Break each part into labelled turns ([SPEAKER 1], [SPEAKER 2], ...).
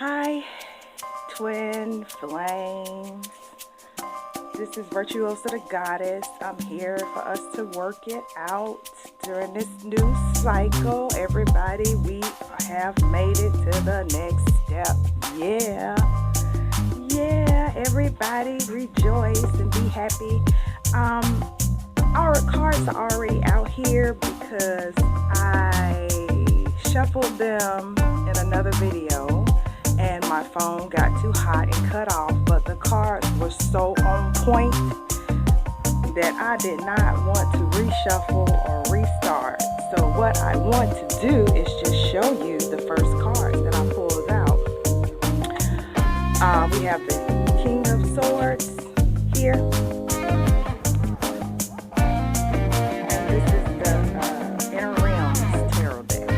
[SPEAKER 1] Hi, twin flames. This is Virtuosa the Goddess. I'm here for us to work it out during this new cycle. Everybody, we have made it to the next step. Yeah. Yeah, everybody rejoice and be happy. Our cards are already out here because I shuffled them in another video and my phone got too hot and cut off, but the cards were so on point that I did not want to reshuffle or restart. So what I want to do is just show you the first cards that I pulled out. We have the King of Swords here. And this is the Inner Realms Tarot deck.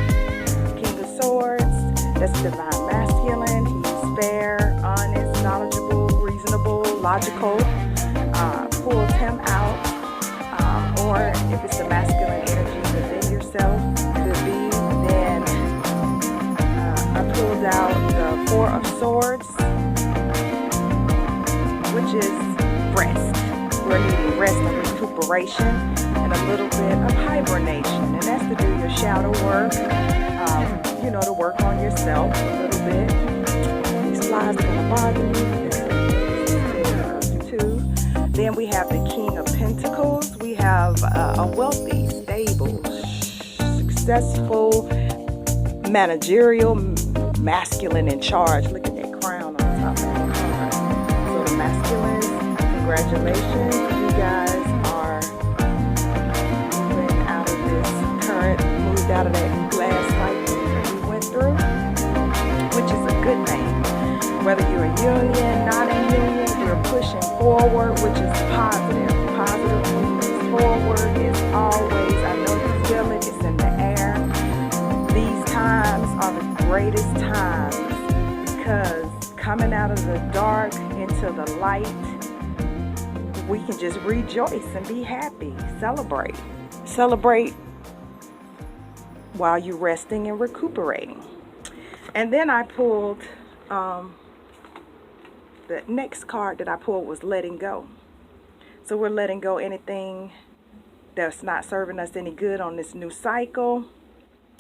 [SPEAKER 1] King of Swords, that's divine masculine. He's fair, honest, knowledgeable, reasonable, logical. Pulls him out. Or if it's the masculine energy within yourself, could be, then I pulled out the Four of Swords, which is rest. We're needing rest and recuperation and a little bit of hibernation. And that's to do your shadow work, to work on yourself a little bit. These flies are going to bother you too. Then we have the King of Pentacles. We have a wealthy, stable, successful, managerial, masculine in charge. Look at that crown on top of that card. So the masculines, congratulations. You guys are moving out of this moved out of that glass cycle that we went through, which is a good thing. Whether you're in union, not in union, we're pushing forward, which is positive. Positive movement forward is always, I know you feel it, it's in the air. These times are the greatest times because coming out of the dark into the light, we can just rejoice and be happy, celebrate. Celebrate while you're resting and recuperating. And then I pulled, the next card that I pulled was letting go. So we're letting go anything that's not serving us any good on this new cycle.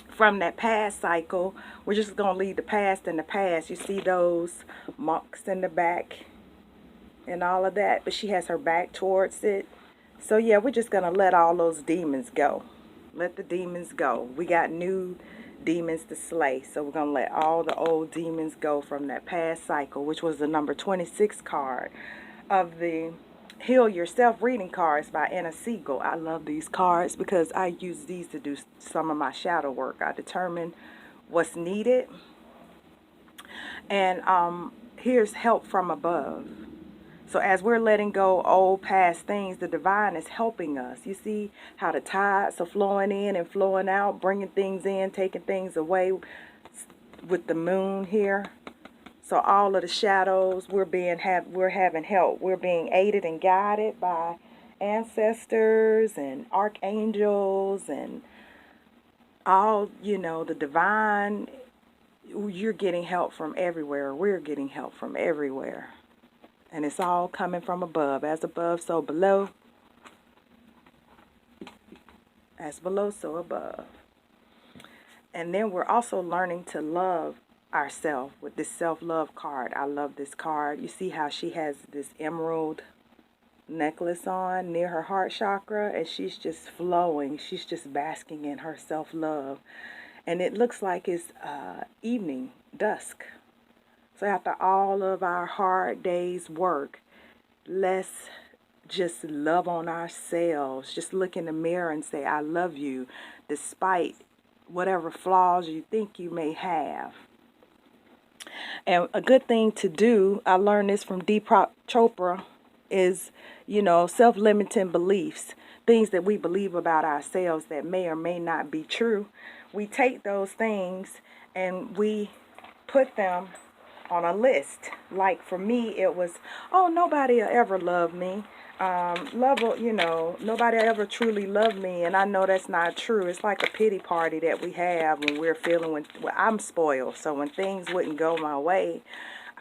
[SPEAKER 1] From that past cycle, we're just going to leave the past in the past. You see those monks in the back and all of that, but she has her back towards it. So yeah, we're just going to let all those demons go. Let the demons go. We got new demons to slay. So we're going to let all the old demons go from that past cycle, which was the number 26 card of the Heal Yourself reading cards by Anna Siegel. I love these cards because I use these to do some of my shadow work. I determine what's needed. And here's help from above. So as we're letting go old past things, the divine is helping us. You see how the tides are flowing in and flowing out, bringing things in, taking things away with the moon here. So all of the shadows, we're having help. We're being aided and guided by ancestors and archangels and all, the divine. You're getting help from everywhere. We're getting help from everywhere. And it's all coming from above. As above, so below. As below, so above. And then we're also learning to love ourselves with this self-love card. I love this card. You see how she has this emerald necklace on near her heart chakra, and she's just flowing. She's just basking in her self-love. And it looks like it's evening, dusk. So after all of our hard days' work, let's just love on ourselves. Just look in the mirror and say, I love you, despite whatever flaws you think you may have. And a good thing to do, I learned this from Deepak Chopra, is, self-limiting beliefs. Things that we believe about ourselves that may or may not be true. We take those things and we put them on a list. Like for me, it was, oh, nobody will ever love me. Nobody ever truly loved me, and I know that's not true. It's like a pity party that we have when we're feeling well, I'm spoiled, so when things wouldn't go my way,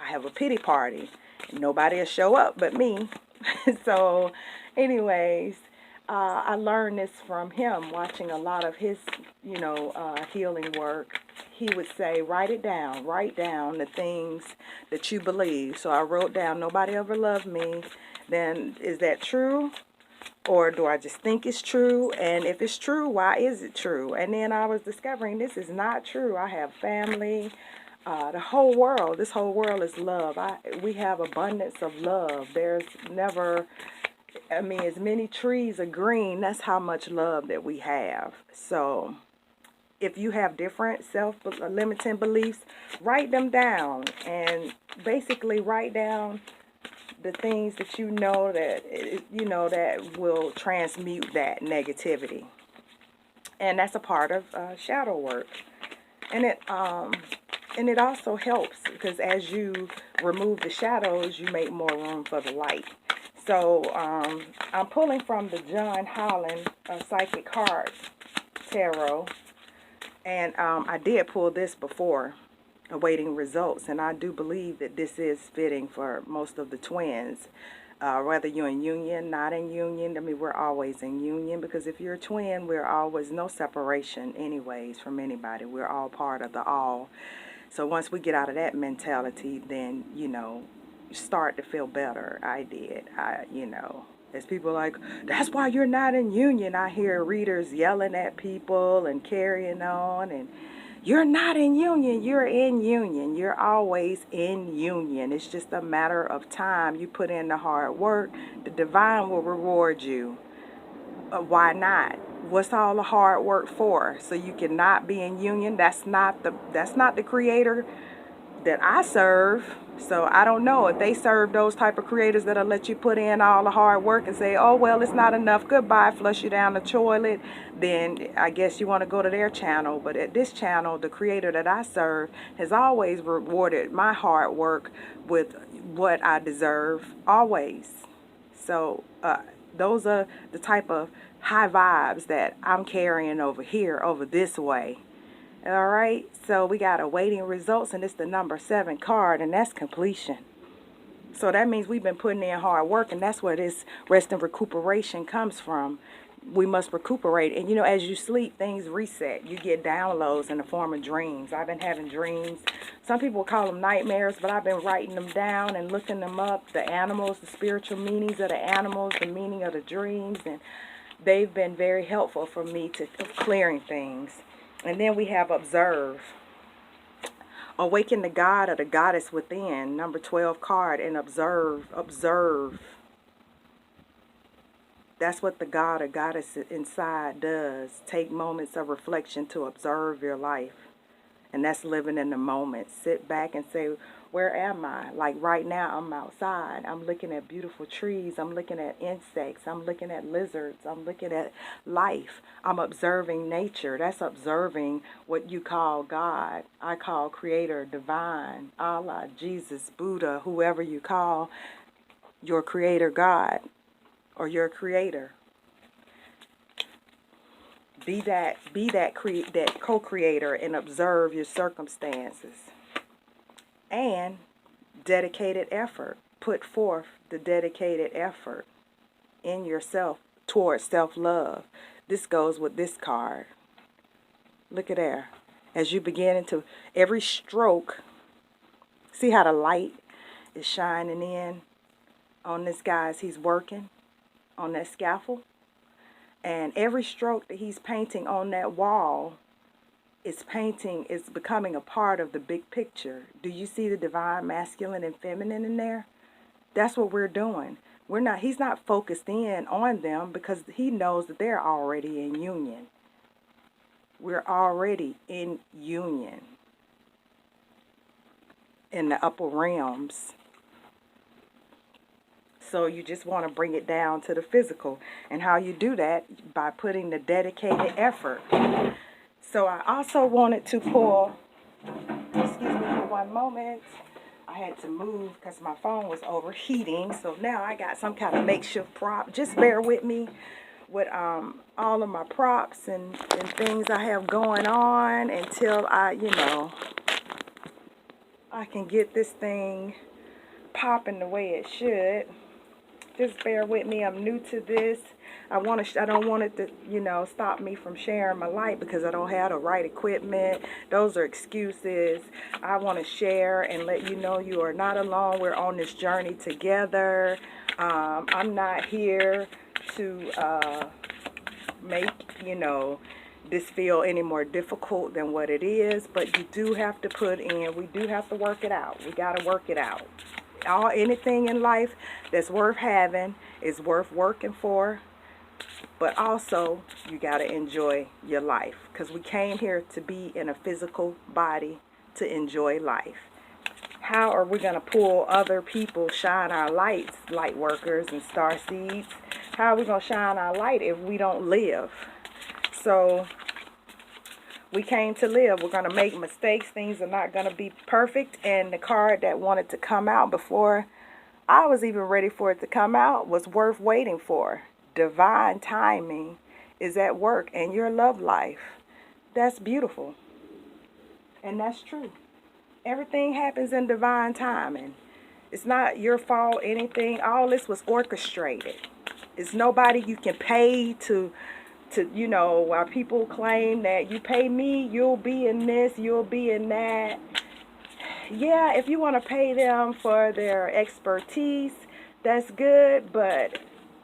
[SPEAKER 1] I have a pity party. Nobody will show up but me. So, anyways, I learned this from him, watching a lot of his, healing work. He would say, write down the things that you believe. So I wrote down, nobody ever loved me. Then is that true? Or do I just think it's true? And if it's true, why is it true? And then I was discovering this is not true. I have family. The whole world, this whole world is love. We have abundance of love. There's never, as many trees are green, that's how much love that we have. So if you have different self-limiting beliefs, write them down and basically write down the things that that will transmute that negativity. And that's a part of shadow work. And it also helps because as you remove the shadows, you make more room for the light. So I'm pulling from the John Holland Psychic Cards Tarot. And I did pull this before, awaiting results. And I do believe that this is fitting for most of the twins. Whether you're in union, not in union. We're always in union because if you're a twin, we're always no separation anyways from anybody. We're all part of the all. So once we get out of that mentality, then, start to feel better. I did. As people like, that's why you're not in union. I hear readers yelling at people and carrying on. And you're not in union. You're in union. You're always in union. It's just a matter of time. You put in the hard work. The divine will reward you. Why not? What's all the hard work for? So you cannot be in union? That's not the creator that I serve. So I don't know if they serve those type of creators that'll let you put in all the hard work and say, oh, well, it's not enough. Goodbye, flush you down the toilet. Then I guess you want to go to their channel. But at this channel, the creator that I serve has always rewarded my hard work with what I deserve, always. So those are the type of high vibes that I'm carrying over here, over this way. All right, so we got awaiting results, and it's the number 7 card, and that's completion. So that means we've been putting in hard work, and that's where this rest and recuperation comes from. We must recuperate, and as you sleep, things reset. You get downloads in the form of dreams. I've been having dreams. Some people call them nightmares, but I've been writing them down and looking them up, the animals, the spiritual meanings of the animals, the meaning of the dreams, and they've been very helpful for me to clearing things. And then we have observe. Awaken the God or the goddess within, number 12 card, and observe. That's what the God or goddess inside does. Take moments of reflection to observe your life. And that's living in the moment. Sit back and say, where am I? Like right now, I'm outside. I'm looking at beautiful trees. I'm looking at insects. I'm looking at lizards. I'm looking at life. I'm observing nature. That's observing what you call God. I call creator, divine, Allah, Jesus, Buddha, whoever you call your creator God or your creator. Be that co-creator and observe your circumstances. And dedicated effort. Put forth the dedicated effort in yourself towards self-love. This goes with this card. Look at there. As you begin into every stroke, see how the light is shining in on this guy as he's working on that scaffold? And every stroke that he's painting on that wall is becoming a part of the big picture. Do you see the divine masculine and feminine in there? That's what we're doing. He's not focused in on them because he knows that they're already in union. We're already in union in the upper realms. So you just want to bring it down to the physical. And how you do that? By putting the dedicated effort. So I also wanted to pull, excuse me for one moment, I had to move because my phone was overheating. So now I got some kind of makeshift prop. Just bear with me with all of my props and things I have going on until I can get this thing popping the way it should. Just bear with me. I'm new to this. I don't want it to, stop me from sharing my light because I don't have the right equipment. Those are excuses. I want to share and let you know you are not alone. We're on this journey together. I'm not here to make, this feel any more difficult than what it is, but you do have to we do have to work it out. We got to work it out. Anything in life that's worth having is worth working for, but also you got to enjoy your life, because we came here to be in a physical body to enjoy life. How are we going to pull other people, shine our lights, light workers and star seeds? How are we going to shine our light if we don't live? So we came to live. We're going to make mistakes. Things are not going to be perfect. And the card that wanted to come out before I was even ready for it to come out was worth waiting for. Divine timing is at work in your love life. That's beautiful. And that's true. Everything happens in divine timing. It's not your fault, anything. All this was orchestrated. It's nobody you can pay to while people claim that you pay me, you'll be in this, you'll be in that. Yeah, if you want to pay them for their expertise, that's good, but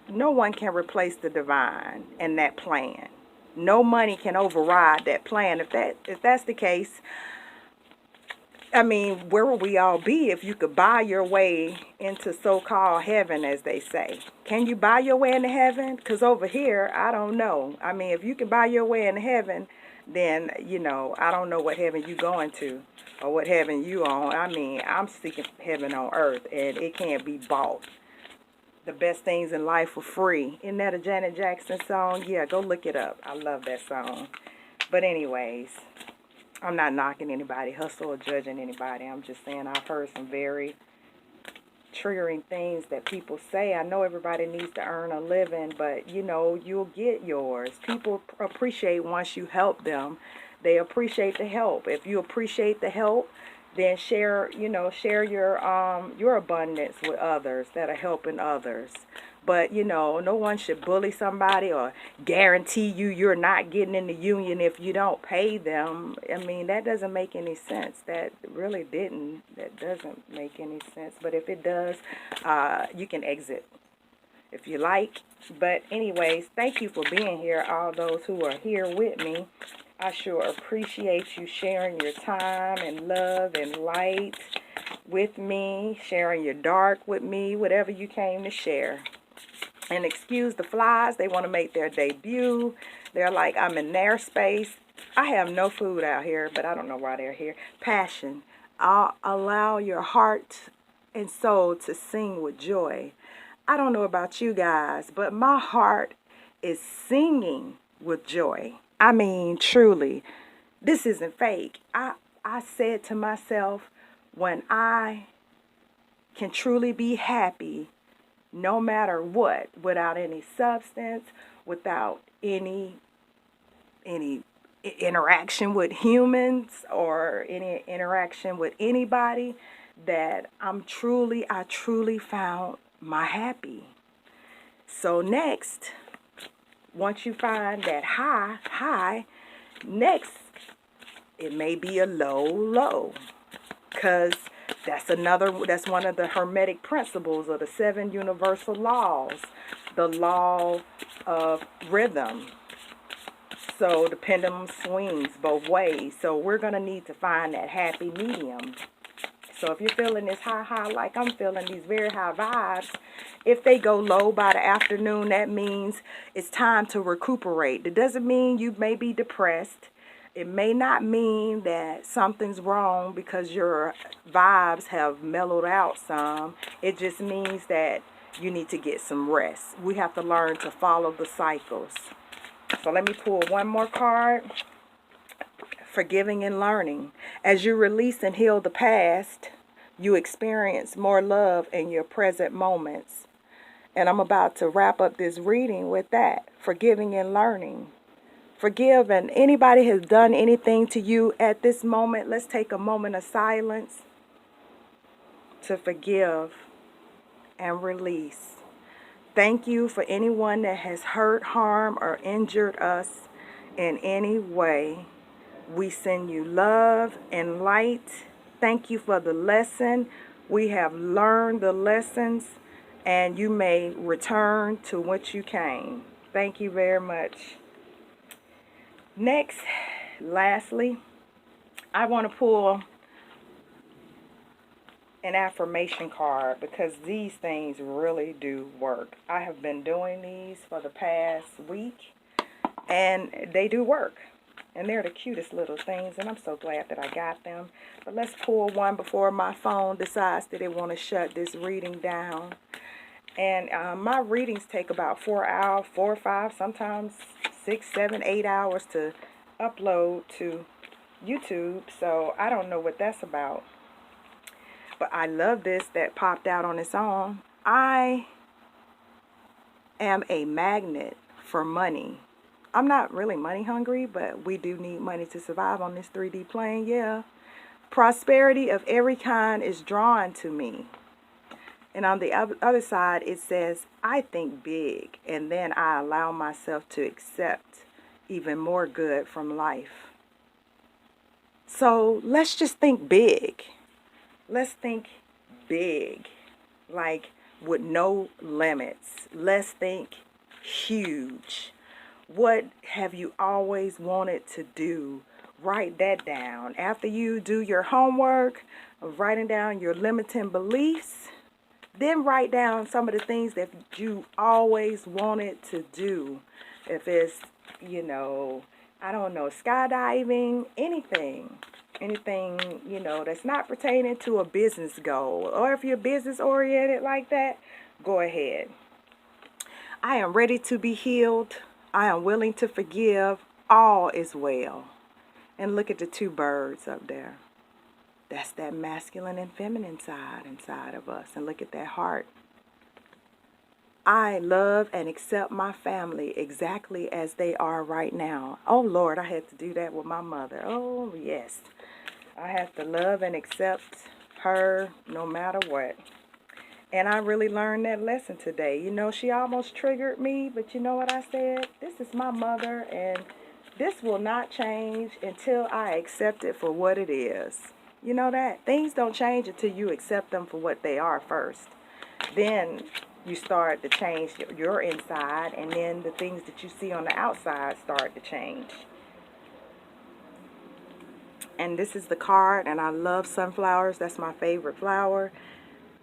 [SPEAKER 1] no one can replace the divine and that plan. No money can override that plan. If that's the case, I mean, where would we all be if you could buy your way into so-called heaven, as they say? Can you buy your way into heaven? Because over here, I don't know. I mean, if you can buy your way into heaven, then, I don't know what heaven you going to or what heaven you on. I mean, I'm seeking heaven on earth, and it can't be bought. The best things in life for free. Isn't that a Janet Jackson song? Yeah, go look it up. I love that song. But anyways, I'm not knocking anybody, hustle, or judging anybody. I'm just saying I've heard some very triggering things that people say. I know everybody needs to earn a living, but, you'll get yours. People appreciate once you help them. They appreciate the help. If you appreciate the help, then share your abundance with others that are helping others. But, no one should bully somebody or guarantee you're not getting in the union if you don't pay them. I mean, that doesn't make any sense. That doesn't make any sense. But if it does, you can exit if you like. But anyways, thank you for being here, all those who are here with me. I sure appreciate you sharing your time and love and light with me, sharing your dark with me, whatever you came to share. And excuse the flies, they want to make their debut. They're like, I'm in their space. I have no food out here, but I don't know why they're here. Passion. Allow your heart and soul to sing with joy. I don't know about you guys, but my heart is singing with joy. I mean, truly, this isn't fake. I said to myself, when I can truly be happy, no matter what, without any substance, without any interaction with humans or any interaction with anybody, that I truly found my happy. So next, once you find that high, next, it may be a low, because that's one of the Hermetic principles of the 7 universal laws, the law of rhythm. So the pendulum swings both ways. So we're going to need to find that happy medium. So if you're feeling this high like I'm feeling, these very high vibes, if they go low by the afternoon, that means it's time to recuperate. It doesn't mean you may be depressed. It may not mean that something's wrong because your vibes have mellowed out some. It just means that you need to get some rest. We have to learn to follow the cycles. So let me pull one more card. Forgiving and learning. As you release and heal the past, You experience more love in your present moments. And I'm about to wrap up this reading with that. Forgiving and learning. Forgive, and anybody has done anything to you at this moment, let's take a moment of silence to forgive and release. Thank you for anyone that has hurt, harmed, or injured us in any way. We send you love and light. Thank you for the lesson. We have learned the lessons, and you may return to what you came. Thank you very much. Next, lastly, I want to pull an affirmation card because these things really do work. I have been doing these for the past week, and they do work. And they're the cutest little things, and I'm so glad that I got them. But let's pull one before my phone decides that it want to shut this reading down. And my readings take about 4 hours, 4 or 5, sometimes 6, 7, 8 hours to upload to YouTube. So I don't know what that's about. But I love this that popped out on its own. I am a magnet for money. I'm not really money hungry, but we do need money to survive on this 3D plane, yeah. Prosperity of every kind is drawn to me. And on the other side, it says, I think big, and then I allow myself to accept even more good from life. So let's just think big. Let's think big, like with no limits. Let's think huge. What have you always wanted to do? Write that down. After you do your homework of writing down your limiting beliefs, then write down some of the things that you always wanted to do. If it's, I don't know, skydiving, anything, that's not pertaining to a business goal. Or if you're business oriented like that, go ahead. I am ready to be healed. I am willing to forgive. All is well. And look at the 2 birds up there. That's that masculine and feminine side inside of us. And look at that heart. I love and accept my family exactly as they are right now. Oh, Lord, I had to do that with my mother. Oh, yes. I have to love and accept her no matter what. And I really learned that lesson today. She almost triggered me, but you know what I said? This is my mother, and this will not change until I accept it for what it is. You know that? Things don't change until you accept them for what they are first. Then you start to change your inside, and then the things that you see on the outside start to change. And this is the card, and I love sunflowers. That's my favorite flower.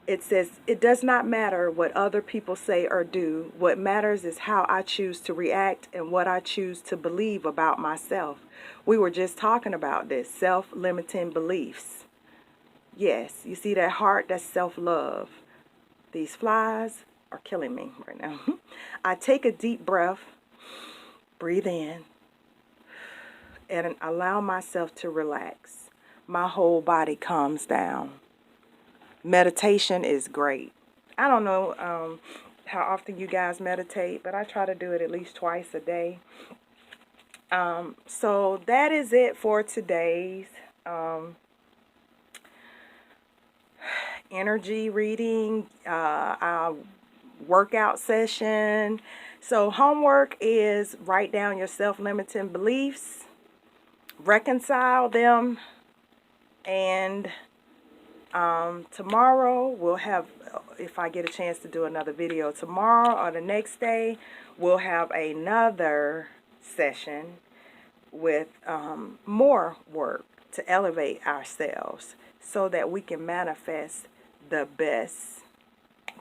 [SPEAKER 1] It says, it does not matter what other people say or do. What matters is how I choose to react and what I choose to believe about myself. We were just talking about this, self-limiting beliefs. Yes, you see that heart? That's self-love. These flies are killing me right now. I take a deep breath, breathe in, and allow myself to relax. My whole body calms down. Meditation is great. I don't know how often you guys meditate, but I try to do it at least twice a day. So that is it for today's energy reading, our workout session. So homework is write down your self-limiting beliefs, reconcile them, and tomorrow we'll have, if I get a chance to do another video tomorrow or the next day, we'll have another session with more work to elevate ourselves so that we can manifest the best,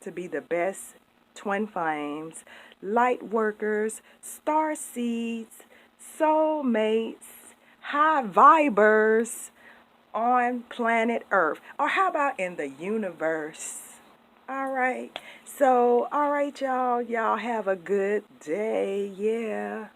[SPEAKER 1] to be the best twin flames, light workers, star seeds, soulmates, high vibers on planet Earth, or how about in the universe? All right, so all right, y'all have a good day. Yeah.